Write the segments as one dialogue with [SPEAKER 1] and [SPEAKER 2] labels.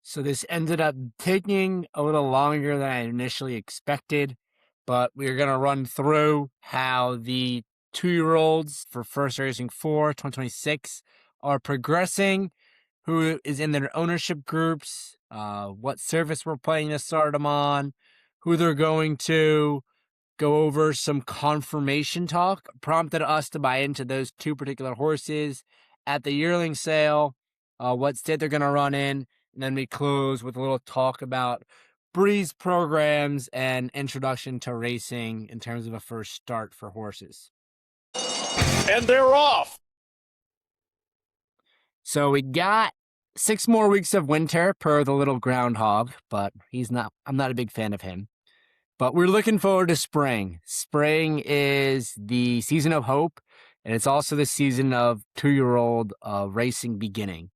[SPEAKER 1] So this ended up taking a little longer than I initially expected, but we're going to run through how the 2-year-olds for First Racing 4 2026 are progressing, who is in their ownership groups, what service we're planning to start them on, who they're going to, go over some confirmation talk, prompted us to buy into those two particular horses at the yearling sale, what state they're going to run in, and then we close with a little talk about breeze programs and introduction to racing in terms of a first start for horses.
[SPEAKER 2] And they're off.
[SPEAKER 1] So we got 6 more weeks of winter per the little groundhog, but I'm not a big fan of him. But we're looking forward to spring. Spring is the season of hope, and it's also the season of 2-year-old racing beginning.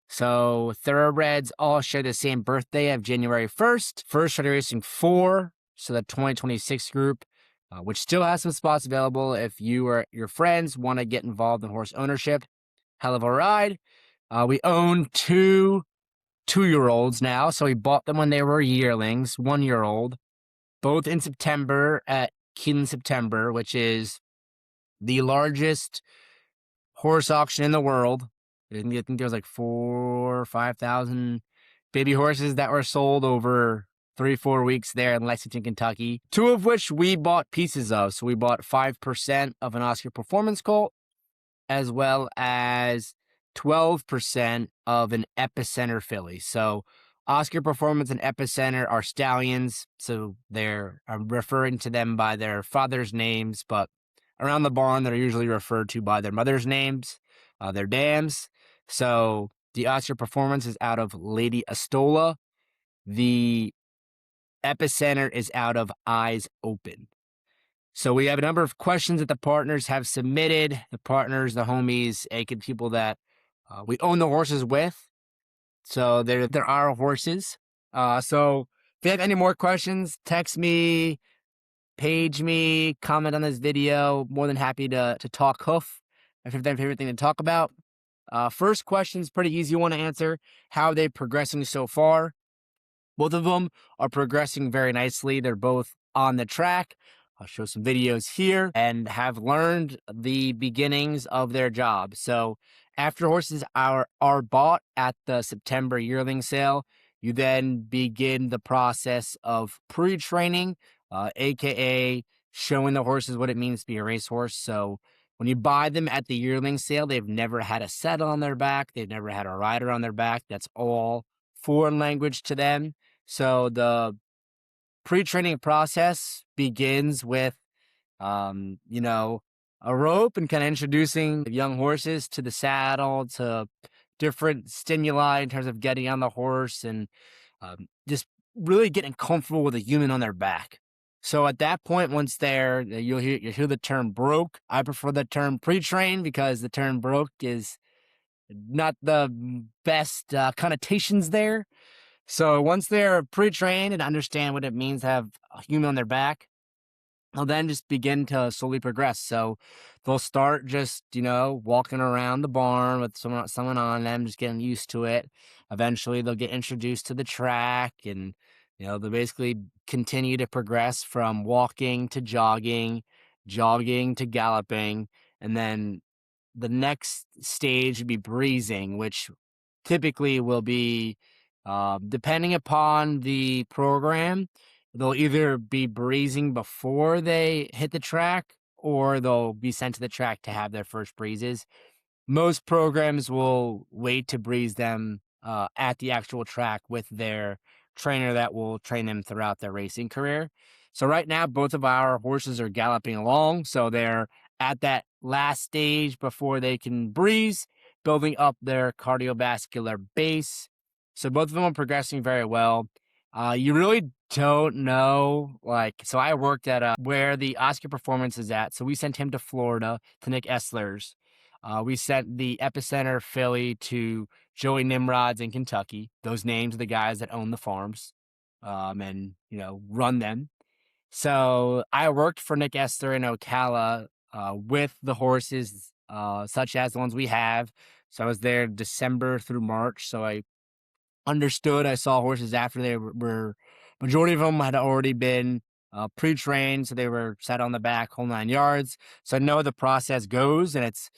[SPEAKER 1] So thoroughbreds all share the same birthday of January 1st. First Racing 4, so the 2026 group, which still has some spots available if you or your friends want to get involved in horse ownership. Hell of a ride. We own 2-year-olds now, so we bought them when they were yearlings, 1-year-old. Both in September at Keeneland September, which is the largest horse auction in the world. I think there was like 4,000 or 5,000 baby horses that were sold over 3-4 weeks there in Lexington, Kentucky, 2 of which we bought pieces of. So we bought 5% of an Oscar Performance colt, as well as 12% of an Epicenter filly. So Oscar Performance and Epicenter are stallions, so I'm referring to them by their father's names, but around the barn, they're usually referred to by their mother's names, their dams. So the Oscar Performance is out of Lady Astola. The Epicenter is out of Eyes Open. So we have a number of questions that the partners have submitted. The partners, the homies, aka people that we own the horses with. So they're our horses. So if you have any more questions, text me, page me, comment on this video. More than happy to talk hoof. If you have their favorite thing to talk about. First question is pretty easy one to answer. How are they progressing so far? Both of them are progressing very nicely. They're both on the track. I'll show some videos here and have learned the beginnings of their job. So after horses are bought at the September yearling sale, you then begin the process of pre-training, aka showing the horses what it means to be a racehorse. So when you buy them at the yearling sale, they've never had a saddle on their back. They've never had a rider on their back. That's all foreign language to them. So the pre-training process begins with, a rope and kind of introducing young horses to the saddle, to different stimuli in terms of getting on the horse and just really getting comfortable with a human on their back. So at that point, once you'll hear the term broke. I prefer the term pre-trained because the term broke is not the best connotations there. So once they're pre-trained and understand what it means to have a human on their back, they'll then just begin to slowly progress. So they'll start just, walking around the barn with someone on them, just getting used to it. Eventually they'll get introduced to the track and, they'll basically continue to progress from walking to jogging to galloping. And then the next stage would be breezing, which typically will be, depending upon the program, they'll either be breezing before they hit the track or they'll be sent to the track to have their first breezes. Most programs will wait to breeze them at the actual track with their trainer that will train them throughout their racing career. So right now, both of our horses are galloping along. So they're at that last stage before they can breeze, building up their cardiovascular base. So both of them are progressing very well. You really don't know, so I worked at where the Oscar Performance is at. So we sent him to Florida to Nick Essler's. We sent the Epicenter filly to Joey Nimrod's in Kentucky. Those names are the guys that own the farms and, run them. So I worked for Nick Esther in Ocala with the horses, such as the ones we have. So I was there December through March. So I understood. I saw horses after they were majority of them had already been pre-trained, so they were set on the back, whole 9 yards. So I know the process goes, and it's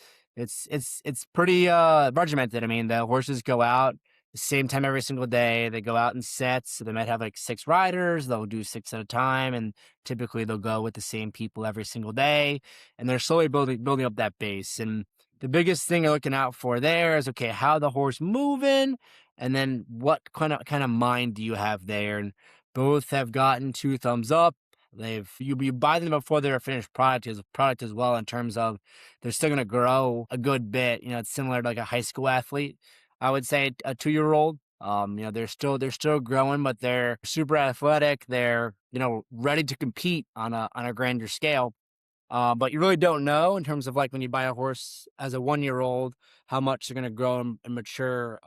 [SPEAKER 1] pretty regimented. I mean, the horses go out the same time every single day. They go out in sets, so they might have like 6 riders. They'll do 6 at a time, and typically they'll go with the same people every single day, and they're slowly building up that base. And the biggest thing you're looking out for there is, okay, how the horse moving, and then what kind of mind do you have there? And both have gotten 2 thumbs up. You buy them before they're a finished product as well, in terms of they're still going to grow a good bit. It's similar to like a high school athlete. I would say a 2-year-old. They're still growing, but they're super athletic. They're ready to compete on a grander scale. But you really don't know, in terms of like when you buy a horse as a 1-year-old, how much they're going to grow and mature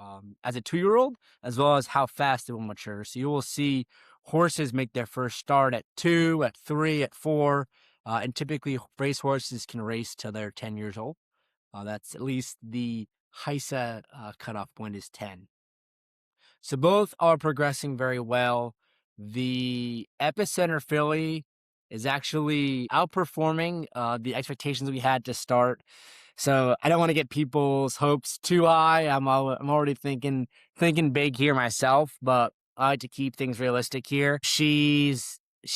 [SPEAKER 1] as a 2-year-old, as well as how fast they will mature. So you will see horses make their first start at 2, at 3, at 4, and typically race horses can race till they're 10 years old. That's at least the HISA cutoff point is 10. So both are progressing very well. The Epicenter filly is actually outperforming the expectations we had to start. So I don't want to get people's hopes too high. I'm already thinking big here myself, but I like to keep things realistic here. She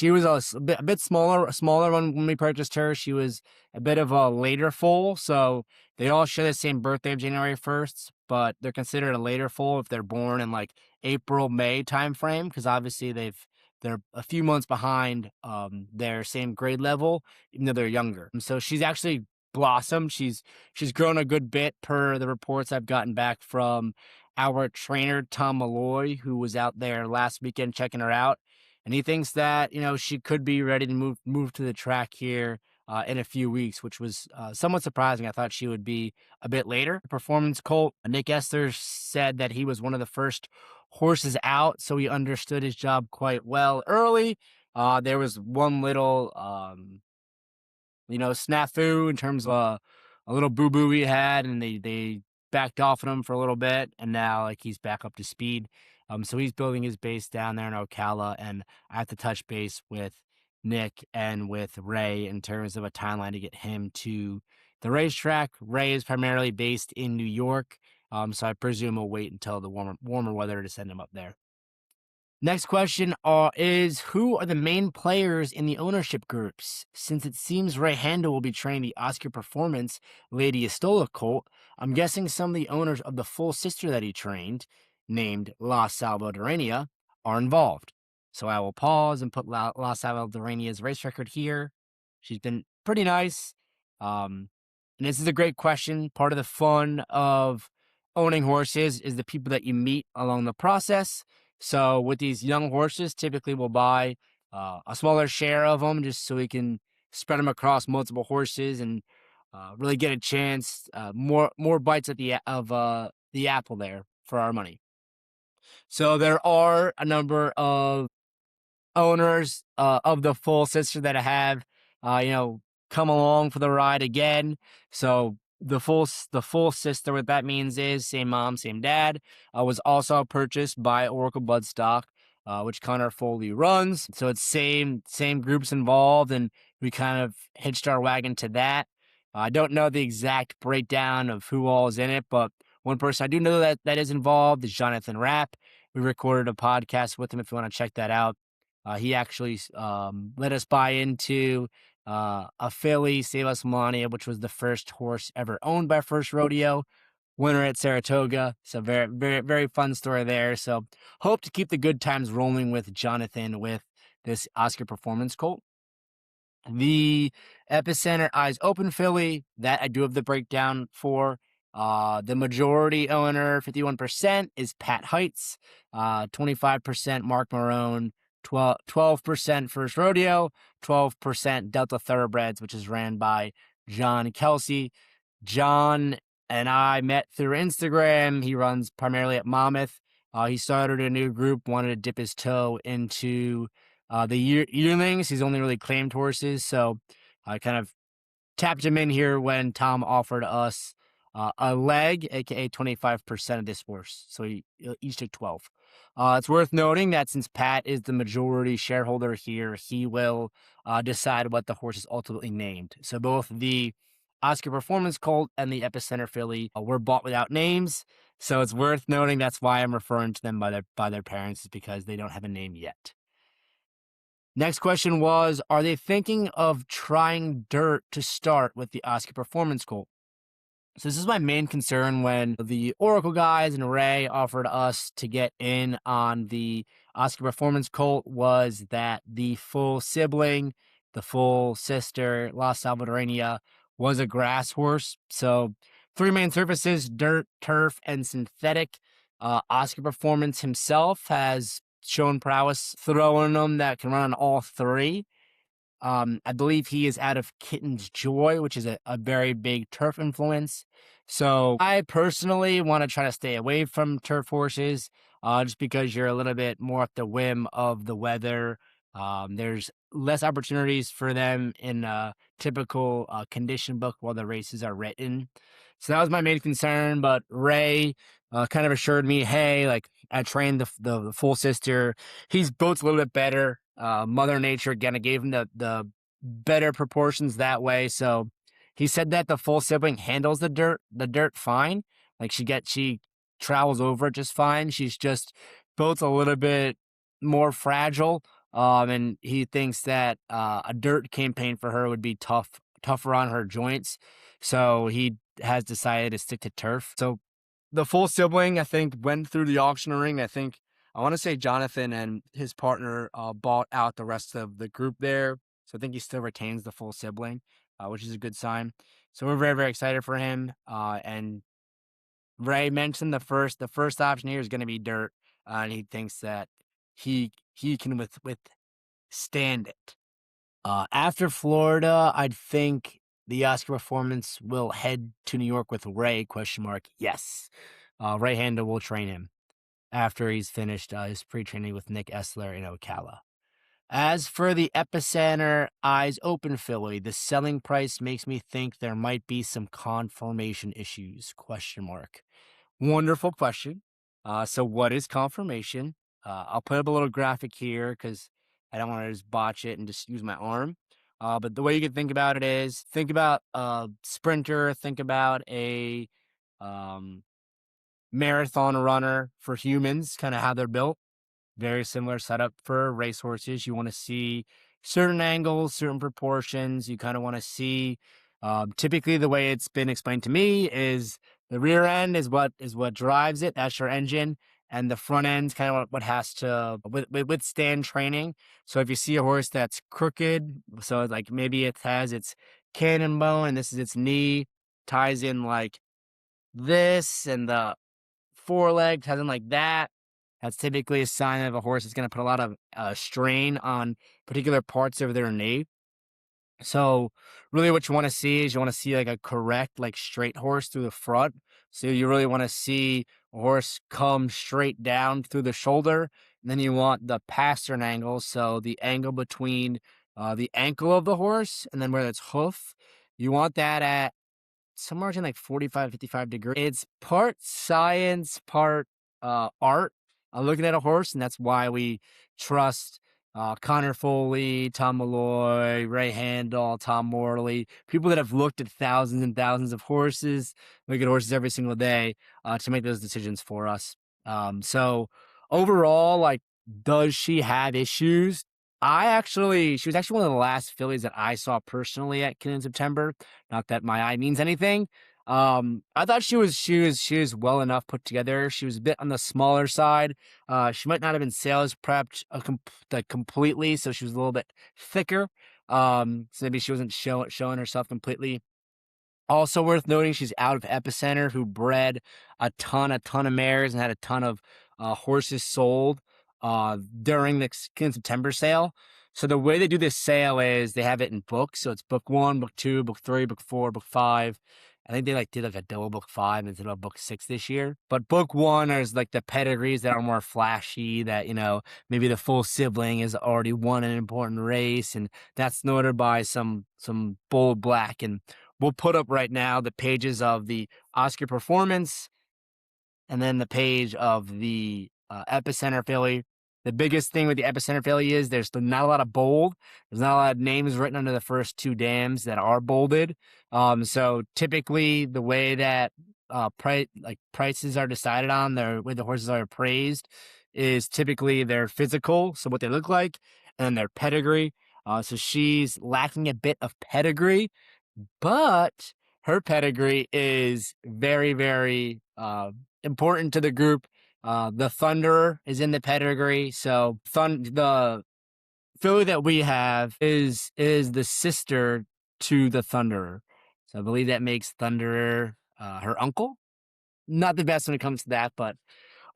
[SPEAKER 1] was a bit smaller when we purchased her. She was a bit of a later foal, so they all share the same birthday of January 1st, but they're considered a later foal if they're born in like April, May timeframe, because obviously they're a few months behind their same grade level, even though they're younger. And so she's actually blossomed. She's grown a good bit per the reports I've gotten back from our trainer, Tom Malloy, who was out there last weekend checking her out. And he thinks that, she could be ready to move to the track here in a few weeks, which was somewhat surprising. I thought she would be a bit later. Performance colt, Nick Esther said that he was one of the first horses out, so he understood his job quite well early. There was one little snafu in terms of a little boo-boo he had, and they backed off on him for a little bit, and now like he's back up to speed. So he's building his base down there in Ocala, and I have to touch base with Nick and with Ray in terms of a timeline to get him to the racetrack. Ray is primarily based in New York, so I presume we'll wait until the warmer weather to send him up there. Next question is, who are the main players in the ownership groups? Since it seems Ray Handel will be training the Oscar Performance Lady Estola colt, I'm guessing some of the owners of the full sister that he trained, named La Salvadorania, are involved. So I will pause and put La Salvadorania's race record here. She's been pretty nice. And this is a great question. Part of the fun of owning horses is the people that you meet along the process. So with these young horses, typically we'll buy a smaller share of them just so we can spread them across multiple horses and really get a chance, more bites at the apple there for our money. So there are a number of owners of the full sister that have, come along for the ride again. So the full sister, what that means is same mom, same dad, was also purchased by Oracle Bloodstock, which Connor Foley runs. So it's same groups involved, and we kind of hitched our wagon to that. I don't know the exact breakdown of who all is in it, but one person I do know that is involved is Jonathan Rapp. We recorded a podcast with him if you want to check that out. He actually let us buy into a filly, Salas Melania, which was the first horse ever owned by First Rodeo, winner at Saratoga. So very, very, very fun story there. So hope to keep the good times rolling with Jonathan with this Oscar Performance colt. The Epicenter Eyes Open filly, that I do have the breakdown for. The majority owner, 51%, is Pat Heights, 25% Mark Marone, 12% First Rodeo, 12% Delta Thoroughbreds, which is ran by John Kelsey. John and I met through Instagram. He runs primarily at Monmouth. He started a new group, wanted to dip his toe into the yearlings. He's only really claimed horses, so I kind of tapped him in here when Tom offered us a leg, aka 25% of this horse. So each took 12. It's worth noting that since Pat is the majority shareholder here, he will decide what the horse is ultimately named. So both the Oscar Performance Colt and the Epicenter filly were bought without names. So it's worth noting that's why I'm referring to them by their parents, is because they don't have a name yet. Next question was, are they thinking of trying dirt to start with the Oscar Performance Colt? So this is my main concern when the Oracle guys and Ray offered us to get in on the Oscar Performance Colt, was that the full sibling, the full sister, La Salvadorania, was a grass horse. So three main surfaces: dirt, turf, and synthetic. Oscar Performance himself has shown prowess throwing them that can run on all three. I believe he is out of Kitten's Joy, which is a very big turf influence. So I personally want to try to stay away from turf horses, just because you're a little bit more at the whim of the weather. There's less opportunities for them in a typical condition book while the races are written. So that was my main concern. But Ray kind of assured me, hey, like, I trained the full sister. He's built a little bit better. Mother Nature again, gave him the better proportions that way. So he said that the full sibling handles the dirt fine. Like she travels over it just fine. She's just built a little bit more fragile. And he thinks that a dirt campaign for her would be tougher on her joints. So he has decided to stick to turf. So the full sibling, I think, went through the auction ring. I want to say Jonathan and his partner bought out the rest of the group there. So I think he still retains the full sibling, which is a good sign. So we're very, very excited for him. And Ray mentioned the first option here is going to be dirt, and he thinks that he can withstand it. After Florida, I'd think the Oscar Performance will head to New York with Ray, question mark. Yes. Ray Handel will train him after he's finished his pre-training with Nick Essler in Ocala. As for the Epicenter Eyes Open filly, the selling price makes me think there might be some conformation issues, question mark. Wonderful question. So what is conformation? I'll put up a little graphic here because I don't want to just botch it and just use my arm. But the way you can think about it is, think about a sprinter, think about a um, marathon runner for humans, kind of how they're built. Very similar setup for racehorses. You want to see certain angles, certain proportions. You kind of want to see. Typically, the way it's been explained to me is the rear end is what drives it. That's your engine, and the front end's kind of what has to withstand training. So if you see a horse that's crooked, so like maybe it has its cannon bone and this is its knee, ties in like this, and the foreleg ties in like that. That's typically a sign of a horse that's going to put a lot of strain on particular parts of their knee. So really what you want to see is you want to see like a correct, like straight horse through the front. So you really want to see a horse come straight down through the shoulder. And then you want the pastern angle. So the angle between the ankle of the horse and then where it's hoof. You want that at somewhere between like 45, 55 degrees. It's part science, part art. Looking at a horse, and that's why we trust Connor Foley, Tom Malloy, Ray Handel, Tom Morley, people that have looked at thousands and thousands of horses, look at horses every single day to make those decisions for us. So overall, like, does she have issues? She was actually one of the last fillies that I saw personally at Kin in September. Not that my eye means anything. I thought she was well enough put together. She was a bit on the smaller side. She might not have been sales prepped completely, so she was a little bit thicker. So maybe she wasn't showing herself completely. Also worth noting, she's out of Epicenter, who bred a ton of mares and had a ton of horses sold during the September sale. So the way they do this sale is they have it in books. So it's book 1, book 2, book 3, book 4, book 5. I think they did a double book 5 instead of book 6 this year. But book 1 is like the pedigrees that are more flashy, that, maybe the full sibling has already won an important race, and that's noted by some bold black and we'll put up right now the pages of the Oscar Performance and then the page of the Epicenter filly. The biggest thing with the Epicenter filly is there's not a lot of bold. There's not a lot of names written under the first two dams that are bolded. So typically the way that prices are decided on, the way the horses are appraised, is typically their physical, so what they look like, and their pedigree. So she's lacking a bit of pedigree, but her pedigree is very, very important to the group. The Thunderer is in the pedigree, so the filly that we have is the sister to the Thunderer. So I believe that makes Thunderer her uncle. Not the best when it comes to that, but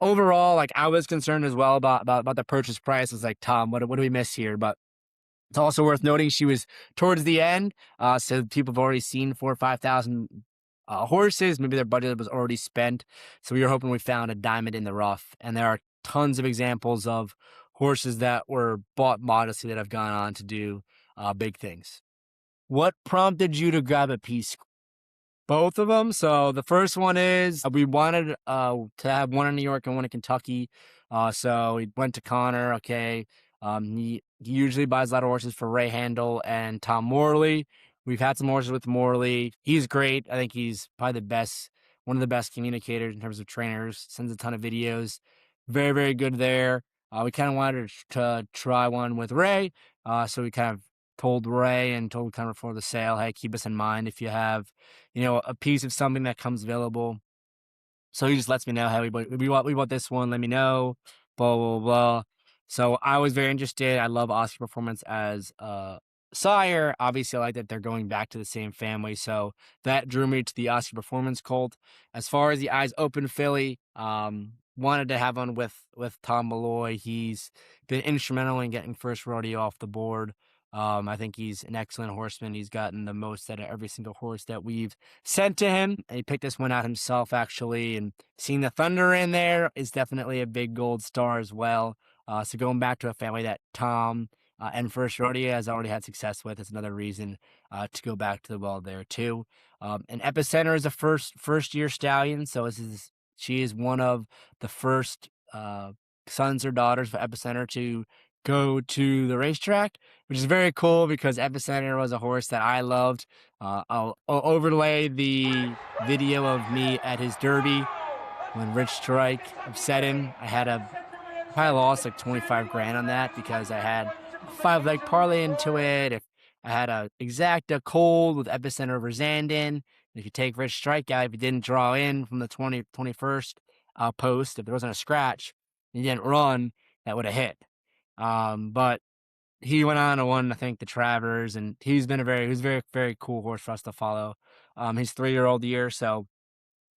[SPEAKER 1] overall, like I was concerned as well about the purchase price. It's like, Tom, what do we miss here? But it's also worth noting she was towards the end, so people have already seen 4,000 or 5,000 horses. Maybe their budget was already spent, so we were hoping we found a diamond in the rough. And there are tons of examples of horses that were bought modestly that have gone on to do big things. What prompted you to grab a piece? Both of them. So the first one is we wanted to have one in New York and one in Kentucky. So we went to Connor. Okay. He usually buys a lot of horses for Ray Handel and Tom Morley. We've had some horses with Morley. He's great. I think he's probably one of the best communicators in terms of trainers. Sends a ton of videos. Very, very good there. We kind of wanted to try one with Ray. So we kind of told Ray and told kind of before the sale, hey, keep us in mind if you have, a piece of something that comes available. So he just lets me know, hey, we want this one. Let me know, blah, blah, blah. So I was very interested. I love Oscar Performance as a sire. Obviously, I like that they're going back to the same family. So that drew me to the Oscar Performance cult. As far as the Eyes Open filly, wanted to have one with Tom Malloy. He's been instrumental in getting First Rodeo off the board. I think he's an excellent horseman. He's gotten the most out of every single horse that we've sent to him. And he picked this one out himself, actually. And seeing the Thunder in there is definitely a big gold star as well. So going back to a family that Tom and First Rodeo has already had success with is another reason to go back to the well there too. And Epicenter is a first year stallion, so she is one of the first sons or daughters of Epicenter to go to the racetrack, which is very cool because Epicenter was a horse that I loved. I'll overlay the video of me at his derby when Rich Strike upset him. I lost like 25 grand on that because I had a 5-leg parlay into it. If I had a exacta cold with Epicenter over Zandon, if you take Rich Strike out, if he didn't draw in from the 21st post, if there wasn't a scratch, he didn't run, that would have hit. But he went on to win, I think, the Travers, and he was very, very cool horse for us to follow. He's 3-year-old year, so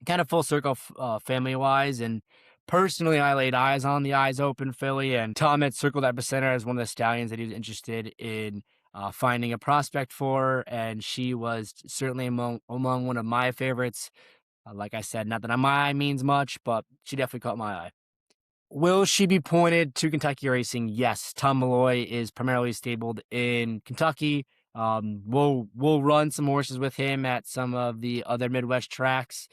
[SPEAKER 1] kind of full circle family wise. And personally, I laid eyes on the Eyes Open filly, and Tom had circled Epicenter as one of the stallions that he was interested in finding a prospect for, and she was certainly among one of my favorites. Like I said, not that my eye means much, but she definitely caught my eye. Will she be pointed to Kentucky racing? Yes. Tom Malloy is primarily stabled in Kentucky. We'll run some horses with him at some of the other Midwest tracks,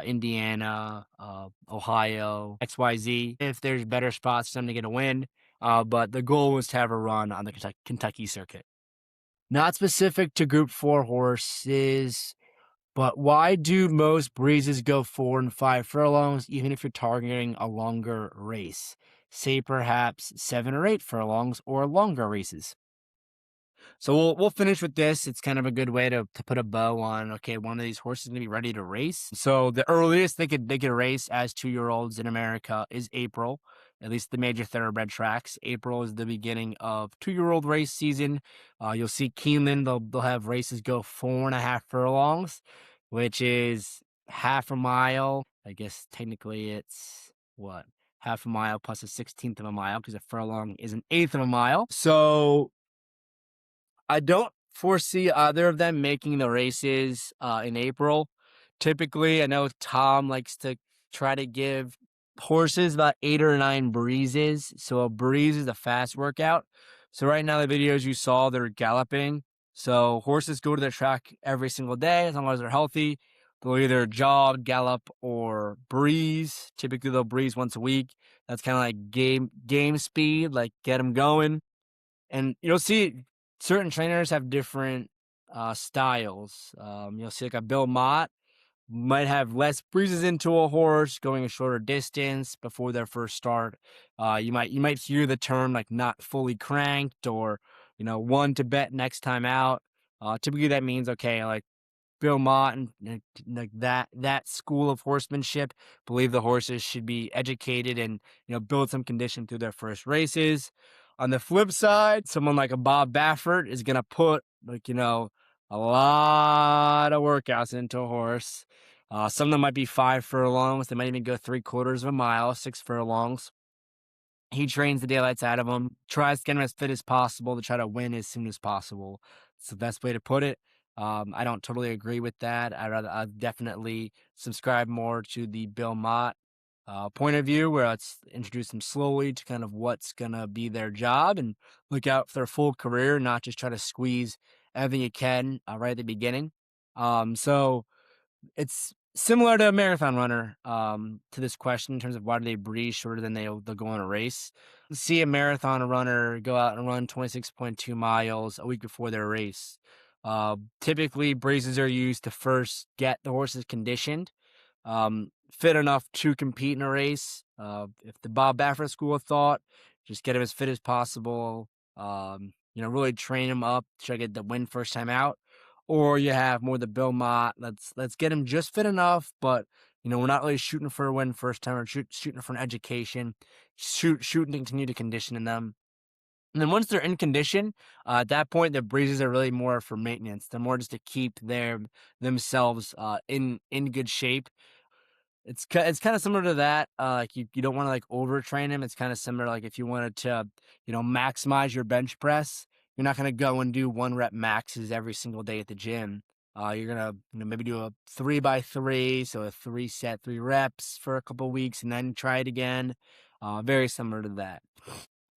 [SPEAKER 1] Indiana, Ohio, XYZ, if there's better spots for them to get a win. But the goal was to have a run on the Kentucky circuit. Not specific to Group 4 horses, but why do most breezes go 4 and 5 furlongs, even if you're targeting a longer race? Say perhaps 7 or 8 furlongs or longer races. So we'll finish with this. It's kind of a good way to put a bow on, okay, one of these horses is going to be ready to race. So the earliest they could race as 2-year-olds in America is April, at least the major thoroughbred tracks. April is the beginning of 2-year-old race season. You'll see Keeneland, they'll have races go 4.5 furlongs, which is half a mile. I guess technically it's what? Half a mile plus a 16th of a mile, because a furlong is an eighth of a mile. So I don't foresee either of them making the races in April. Typically, I know Tom likes to try to give horses about 8 or 9 breezes. So a breeze is a fast workout. So right now, the videos you saw, they're galloping. So horses go to the track every single day as long as they're healthy. They'll either jog, gallop, or breeze. Typically, they'll breeze once a week. That's kind of like game speed, like get them going. And you'll see certain trainers have different styles. You'll see like a Bill Mott might have less breezes into a horse going a shorter distance before their first start. You might hear the term like not fully cranked, or one to bet next time out. Typically that means okay, like Bill Mott and like that school of horsemanship believe the horses should be educated and build some condition through their first races. On the flip side, someone like a Bob Baffert is gonna put a lot of workouts into a horse. Some of them might be 5 furlongs. They might even go 3/4 of a mile, 6 furlongs. He trains the daylights out of them, tries to get him as fit as possible to try to win as soon as possible. It's the best way to put it. I don't totally agree with that. I'd definitely subscribe more to the Bill Mott point of view, where let's introduce them slowly to kind of what's gonna be their job and look out for their full career, not just try to squeeze everything you can right at the beginning. So it's similar to a marathon runner, to this question in terms of why do they breathe shorter than they'll go on a race. See a marathon runner go out and run 26.2 miles a week before their race. Typically, braces are used to first get the horses conditioned, fit enough to compete in a race. If the Bob Baffert school of thought, just get him as fit as possible. Really train him up, try to get the win first time out. Or you have more the Bill Mott. Let's get him just fit enough, but we're not really shooting for a win first time. We're shooting for an education, shooting to continue to condition in them. And then once they're in condition, at that point, the breezes are really more for maintenance. They're more just to keep themselves in good shape. It's kind of similar to that. Like you don't want to like overtrain him. It's kind of similar. Like if you wanted to, maximize your bench press, you're not gonna go and do 1 rep maxes every single day at the gym. You're gonna maybe do a 3x3, so a 3 set, 3 reps for a couple weeks, and then try it again. Very similar to that.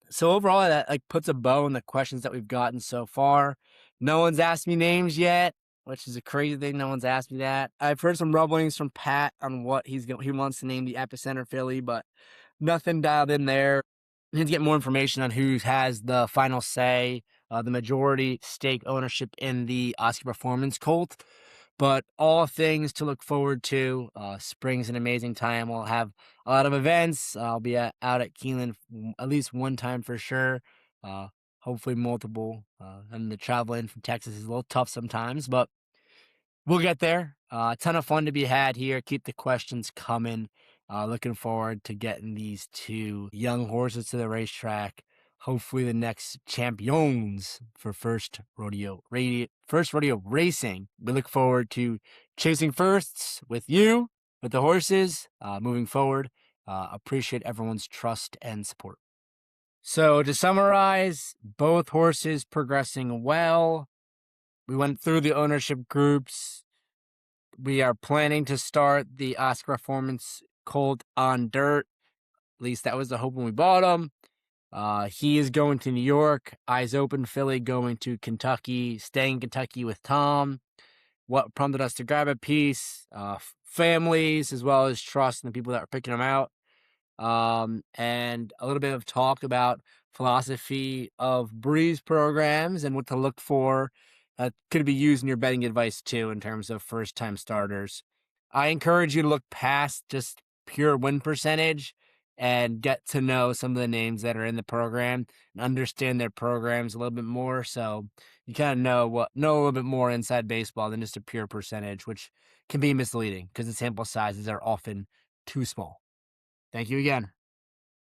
[SPEAKER 1] So overall, that like puts a bow on the questions that we've gotten so far. No one's asked me names yet, which is a crazy thing. No one's asked me that. I've heard some rumblings from Pat on what he wants to name the epicenter filly, but nothing dialed in there. We need to get more information on who has the final say, the majority stake ownership in the Oscar Performance Colt. But all things to look forward to. Spring's an amazing time. We'll have a lot of events. I'll be out at Keeneland at least one time for sure. Uh, Hopefully multiple. And the travel in from Texas is a little tough sometimes, but we'll get there. A ton of fun to be had here. Keep the questions coming. Looking forward to getting these two young horses to the racetrack. Hopefully, the next champions for first rodeo racing. We look forward to chasing firsts with you, with the horses, moving forward. Appreciate everyone's trust and support. So to summarize, both horses progressing well. We went through the ownership groups. We are planning to start the Oscar Performance Colt on dirt. At least that was the hope when we bought him. He is going to New York. Eyes open filly going to Kentucky, staying in Kentucky with Tom. What prompted us to grab a piece? Families, as well as trust in the people that are picking them out. And a little bit of talk about philosophy of breeze programs and what to look for that could be used in your betting advice too, in terms of first time starters. I encourage you to look past just pure win percentage and get to know some of the names that are in the program and understand their programs a little bit more. So you kind of know a little bit more inside baseball than just a pure percentage, which can be misleading because the sample sizes are often too small. Thank you again.